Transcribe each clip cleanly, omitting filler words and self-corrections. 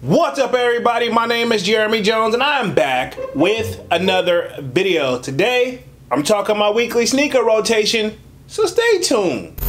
What's up, everybody? My name is Jeremy Jones and I'm back with another video. Today I'm talking my weekly sneaker rotation, so stay tuned.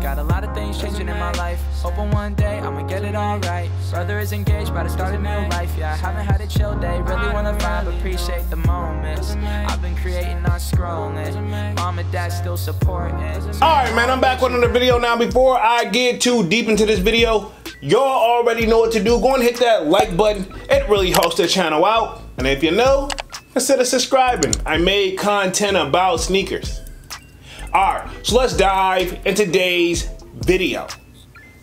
Got a lot of things changing in my life. Hoping one day I'ma get it all right. Brother is engaged, about to start a new life. Yeah, I haven't had a chill day. Really wanna vibe, appreciate the moments. I've been creating, not scrolling. Mom and dad still supporting. Alright, man, I'm back with another video. Now, before I get too deep into this video, y'all already know what to do. Go and hit that like button. It really helps the channel out. And if you know, consider subscribing. I made content about sneakers. Alright, so let's dive into today's video.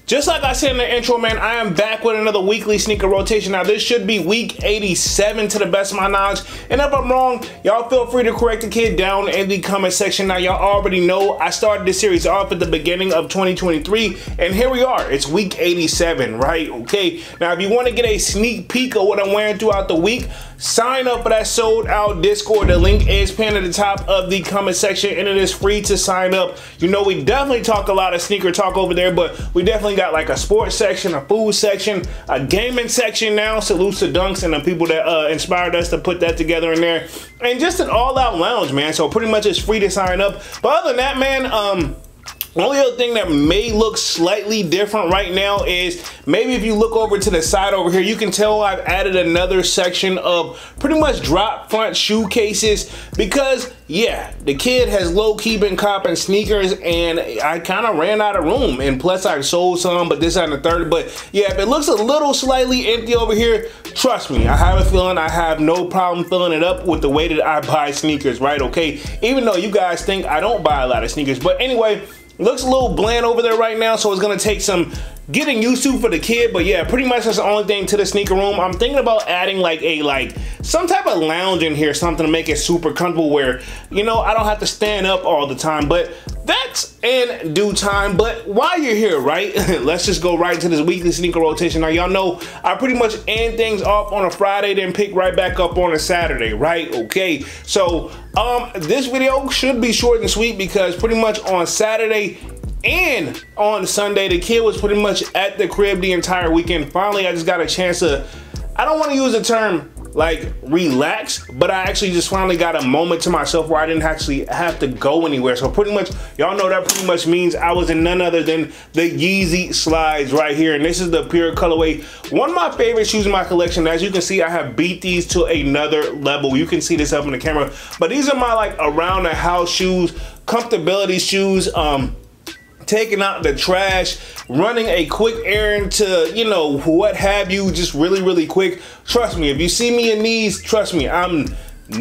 Just like I said in the intro, man, I am back with another weekly sneaker rotation. Now, this should be week 87 to the best of my knowledge. And if I'm wrong, y'all feel free to correct the kid down in the comment section. Now, y'all already know I started this series off at the beginning of 2023. And here we are. It's week 87, right? Okay. Now, if you want to get a sneak peek of what I'm wearing throughout the week, sign up for that sold out Discord. The link is pinned at the top of the comment section and it is free to sign up. You know, we definitely talk a lot of sneaker talk over there, but we definitely got like a sports section, a food section, a gaming section now. Salutes to Dunks and the people that inspired us to put that together in there. And just an all-out lounge, man. So pretty much it's free to sign up. But other than that, man, only other thing that may look slightly different right now is maybe if you look over to the side over here, you can tell I've added another section of pretty much drop front shoe cases because, yeah, the kid has low-key been copping sneakers and I kind of ran out of room. And plus I sold some, but this and the third. But yeah, if it looks a little slightly empty over here, trust me, I have a feeling I have no problem filling it up with the way that I buy sneakers, right? Okay, even though you guys think I don't buy a lot of sneakers. But anyway, looks a little bland over there right now, so it's gonna take some getting used to for the kid. But yeah, pretty much that's the only thing to the sneaker room. I'm thinking about adding like some type of lounge in here, something to make it super comfortable where, you know, I don't have to stand up all the time. But that's in due time. But while you're here, right, let's just go right into this weekly sneaker rotation. Now, y'all know I pretty much end things off on a Friday, then pick right back up on a Saturday, right? Okay, so this video should be short and sweet because pretty much on Saturday and on Sunday, the kid was pretty much at the crib the entire weekend. Finally, I just got a chance to, I don't want to use the term like relax, but I actually just finally got a moment to myself where I didn't actually have to go anywhere. So pretty much, y'all know that pretty much means I was in none other than the Yeezy slides right here. And this is the pure colorway. One of my favorite shoes in my collection. As you can see, I have beat these to another level. You can see this up in the camera, but these are my like around the house shoes, comfortability shoes, taking out the trash, running a quick errand to, you know, what have you, just really quick. Trust me, if you see me in these, trust me,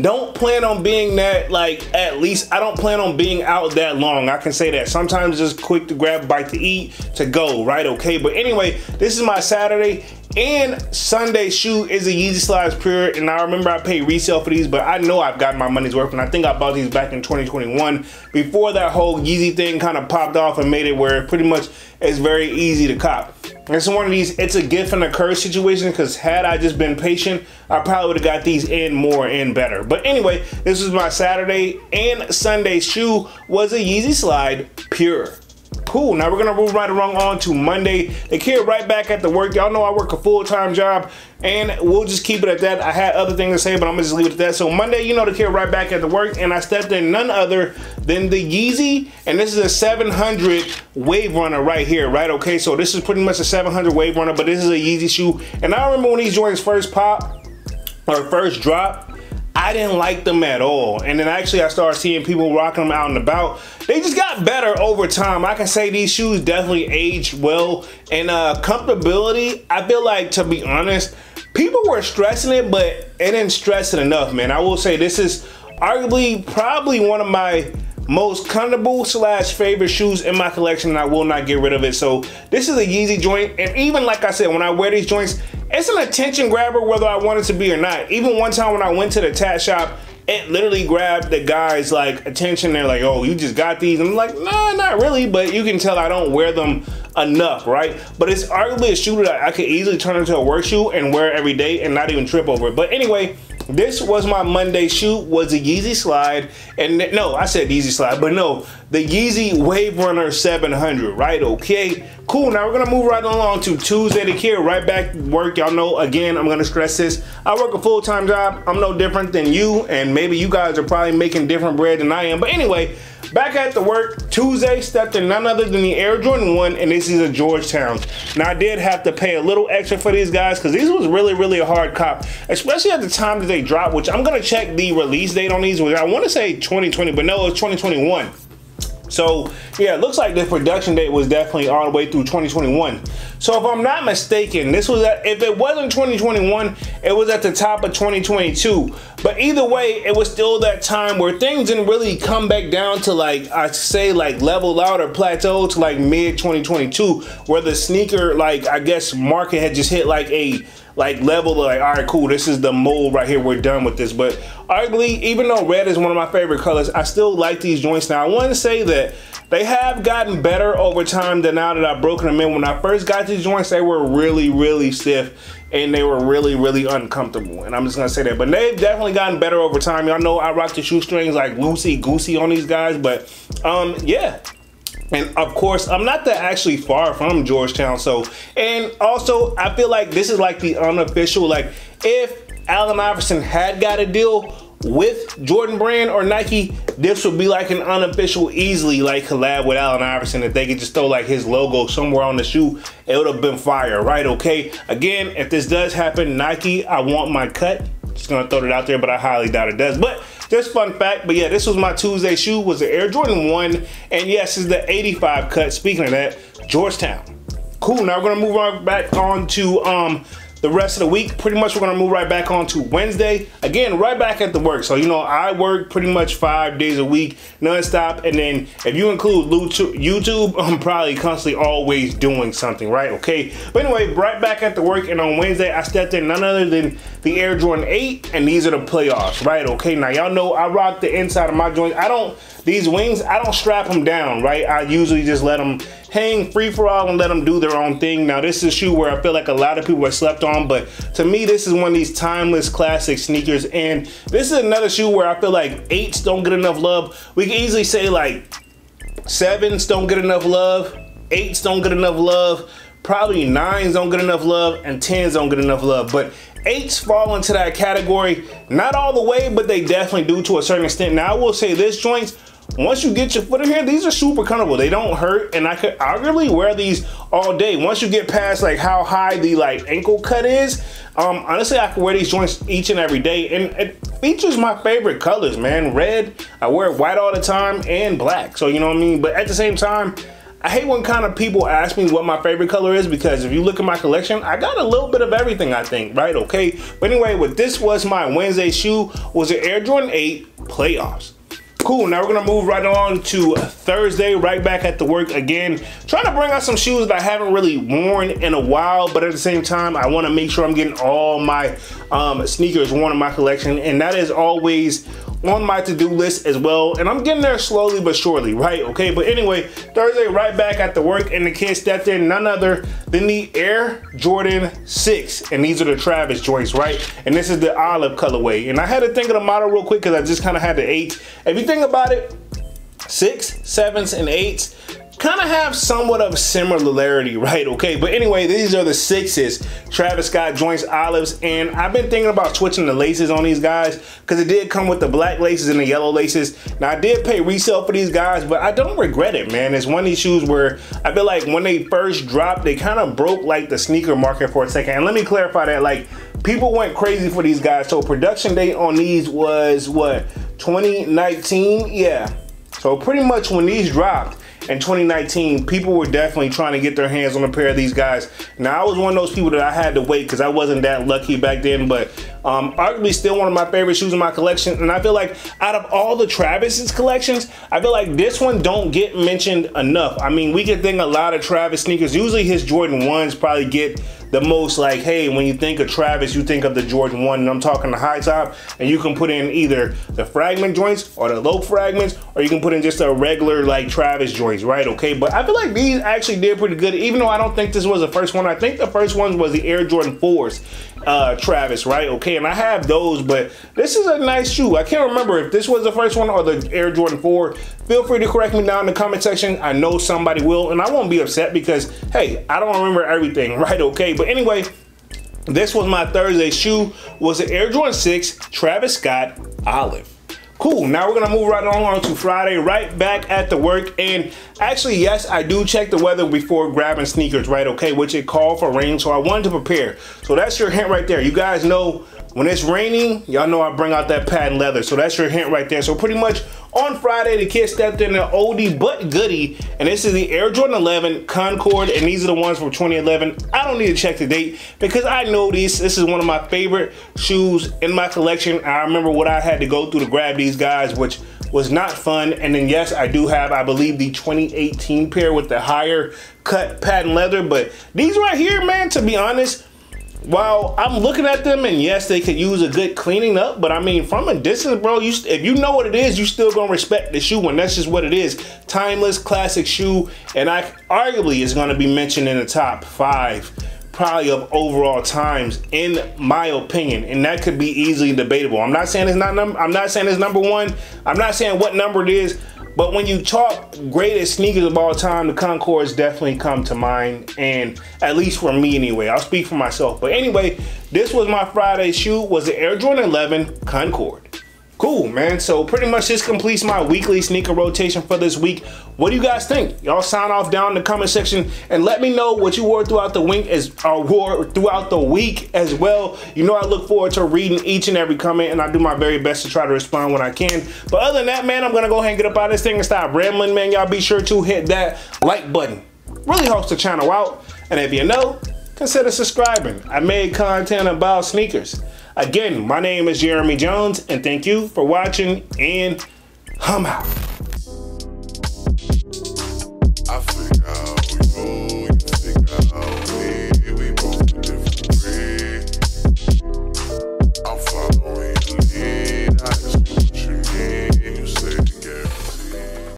don't plan on being that, like, at least I don't plan on being out that long. I can say that. Sometimes just quick to grab a bite to eat, to go, right? Okay, but anyway, this is my Saturday and Sunday shoe is a Yeezy Slides Pure, and I remember I paid resale for these, but I know I've got my money's worth, and I think I bought these back in 2021 before that whole Yeezy thing kind of popped off and made it where pretty much it's very easy to cop. It's one of these, it's a gift and a curse situation because had I just been patient, I probably would have got these in more and better. But anyway, this is my Saturday and Sunday shoe was a Yeezy Slide Pure. Cool, now we're gonna move right along on to Monday. The kid right back at the work. Y'all know I work a full-time job and we'll just keep it at that. I had other things to say, but I'm gonna just leave it at that. So Monday, you know, the kid right back at the work and I stepped in none other than the Yeezy, and this is a 700 Wave Runner right here, right? Okay, so this is pretty much a 700 Wave Runner, but this is a Yeezy shoe. And I remember when these joints first pop or first drop, I didn't like them at all. And then actually I started seeing people rocking them out and about. They just got better over time. I can say these shoes definitely aged well. And comfortability, I feel like, to be honest, people were stressing it, but it didn't stress it enough, man. I will say this is arguably probably one of my most comfortable / favorite shoes in my collection, and I will not get rid of it. So this is a Yeezy joint, and even like I said, when I wear these joints, it's an attention grabber whether I want it to be or not. Even one time when I went to the tat shop, it literally grabbed the guy's like attention. They're like, oh, you just got these? And I'm like, nah, not really, but you can tell I don't wear them enough, right? But it's arguably a shoe that I could easily turn into a work shoe and wear every day and not even trip over it. But anyway, this was my Monday shoe, was a Yeezy Slide, and no, I said Yeezy Slide, but no, the Yeezy Wave Runner 700, right? Okay, cool. Now we're gonna move right along to Tuesday to Care, right back to work. Y'all know, again, I'm gonna stress this. I work a full-time job. I'm no different than you, and maybe you guys are probably making different bread than I am. But anyway, back at the work, Tuesday, stepped in none other than the Air Jordan 1, and this is a Georgetown. Now, I did have to pay a little extra for these guys because these was really a hard cop, especially at the time that they dropped, which I'm going to check the release date on these, which I want to say 2020, but no, it's 2021. So, yeah, it looks like the production date was definitely all the way through 2021. So, if I'm not mistaken, this was if it wasn't 2021, it was at the top of 2022. But either way, it was still that time where things didn't really come back down to, like, I'd say, like, level out or plateau to, like, mid-2022, where the sneaker, like, I guess, market had just hit, like, a level of, like, all right, cool, this is the mold right here, we're done with this. But arguably, even though red is one of my favorite colors, I still like these joints. Now, I want to say that they have gotten better over time than now that I've broken them in. When I first got these joints, they were really stiff and they were really uncomfortable, and I'm just gonna say that. But they've definitely gotten better over time. Y'all know I rock the shoestrings like loosey goosey on these guys, but yeah. And of course, I'm not that actually far from Georgetown. So, and also I feel like this is like the unofficial, like if Allen Iverson had got a deal with Jordan Brand or Nike, this would be like an unofficial easily like collab with Allen Iverson. If they could just throw like his logo somewhere on the shoe, it would have been fire, right? Okay, again, if this does happen, Nike, I want my cut. Just gonna throw it out there, but I highly doubt it does. But just fun fact. But yeah, this was my Tuesday shoe, was the Air Jordan 1, and yes, it's the 85 cut. Speaking of that, Georgetown. Cool. Now we're gonna move on back on to the rest of the week. Pretty much we're gonna move right back on to Wednesday. Again, right back at the work. So, you know, I work pretty much 5 days a week, non-stop. And then if you include YouTube, I'm probably constantly always doing something, right? Okay. But anyway, right back at the work. And on Wednesday, I stepped in none other than the Air Jordan 8. And these are the playoffs, right? Okay. Now, y'all know I rock the inside of my joints. These wings, I don't strap them down, right? I usually just let them hang free for all and let them do their own thing. Now, this is a shoe where I feel like a lot of people have slept on, but to me, this is one of these timeless classic sneakers. And this is another shoe where I feel like 8s don't get enough love. We can easily say like 7s don't get enough love, 8s don't get enough love, probably 9s don't get enough love, and 10s don't get enough love. But 8s fall into that category, not all the way, but they definitely do to a certain extent. Now, I will say this, joints, once you get your foot in here, these are super comfortable. They don't hurt, and I could arguably wear these all day. Once you get past like how high the like ankle cut is, honestly, I could wear these joints each and every day, and it features my favorite colors, man. Red, I wear white all the time, and black. So you know what I mean. But at the same time, I hate when kind of people ask me what my favorite color is, because if you look at my collection, I got a little bit of everything, I think, right? Okay. But anyway, what this was my Wednesday shoe was the Air Jordan 8 playoffs. Cool, now we're gonna move right on to Thursday, right back at the work again. Trying to bring out some shoes that I haven't really worn in a while, but at the same time, I wanna make sure I'm getting all my sneakers worn in my collection, and that is always on my to-do list as well, and I'm getting there slowly but surely, right? Okay, but anyway, Thursday, right back at the work, and the kid stepped in none other than the Air Jordan 6, and these are the Travis joints, right? And this is the olive colorway, and I had to think of the model real quick because I just kind of had the 8. If you think about it, 6, 7s, and 8s kind of have somewhat of similarity, right? Okay, but anyway, these are the 6s, Travis Scott joints, olives, and I've been thinking about switching the laces on these guys because it did come with the black laces and the yellow laces. Now, I did pay resale for these guys, but I don't regret it, man. It's one of these shoes where I feel like when they first dropped, they kind of broke like the sneaker market for a second. And let me clarify that, like, people went crazy for these guys. So production date on these was what, 2019? Yeah. So pretty much when these dropped in 2019, people were definitely trying to get their hands on a pair of these guys. Now, I was one of those people that I had to wait because I wasn't that lucky back then, but arguably still one of my favorite shoes in my collection. And I feel like out of all the Travis's collections, I feel like this one don't get mentioned enough. I mean, we can think a lot of Travis sneakers. Usually his Jordan 1s probably get the most, like, hey, when you think of Travis, you think of the Jordan 1, and I'm talking the high top, and you can put in either the fragment joints or the low fragments, or you can put in just a regular, like, Travis joints, right? Okay, but I feel like these actually did pretty good, even though I don't think this was the first one. I think the first one was the Air Jordan 4s, Travis, right? Okay, and I have those, but this is a nice shoe. I can't remember if this was the first one or the Air Jordan 4. Feel free to correct me down in the comment section. I know somebody will, and I won't be upset because, hey, I don't remember everything, right? Okay, but anyway, this was my Thursday shoe. Was the Air Jordan 6 Travis Scott Olive. Cool, now we're gonna move right on to Friday, right back at the work. And actually, yes, I do check the weather before grabbing sneakers, right? Okay, which it called for rain, so I wanted to prepare. So that's your hint right there. You guys know when it's raining, y'all know I bring out that patent leather. So that's your hint right there. So pretty much on Friday, the kid stepped in an oldie but goodie, and this is the Air Jordan 11 Concord, and these are the ones from 2011. I don't need to check the date because I know this is one of my favorite shoes in my collection. I remember what I had to go through to grab these guys, which was not fun. And then yes, I do have, I believe, the 2018 pair with the higher cut patent leather, but these right here, man, to be honest, while I'm looking at them, and yes, they could use a good cleaning up, but I mean, from a distance, bro, if you know what it is, you still gonna respect the shoe, and that's just what it is. Timeless, classic shoe, and I arguably is gonna be mentioned in the top 5, probably of overall times, in my opinion, and that could be easily debatable. I'm not saying it's not I'm not saying it's number 1. I'm not saying what number it is. But when you talk greatest sneakers of all time, the Concords definitely come to mind, and at least for me anyway. I'll speak for myself. But anyway, this was my Friday shoe, was the Air Jordan 11 Concord. Cool, man. So pretty much this completes my weekly sneaker rotation for this week. What do you guys think? Y'all sign off down in the comment section and let me know what you wore throughout the week as well. You know I look forward to reading each and every comment, and I do my very best to try to respond when I can. But other than that, man, I'm gonna go ahead and get up out of this thing and stop rambling, man. Y'all be sure to hit that like button. Really helps the channel out. And if you know, consider subscribing. I made content about sneakers. Again, my name is Jeremy Jones, and thank you for watching, and I'm out.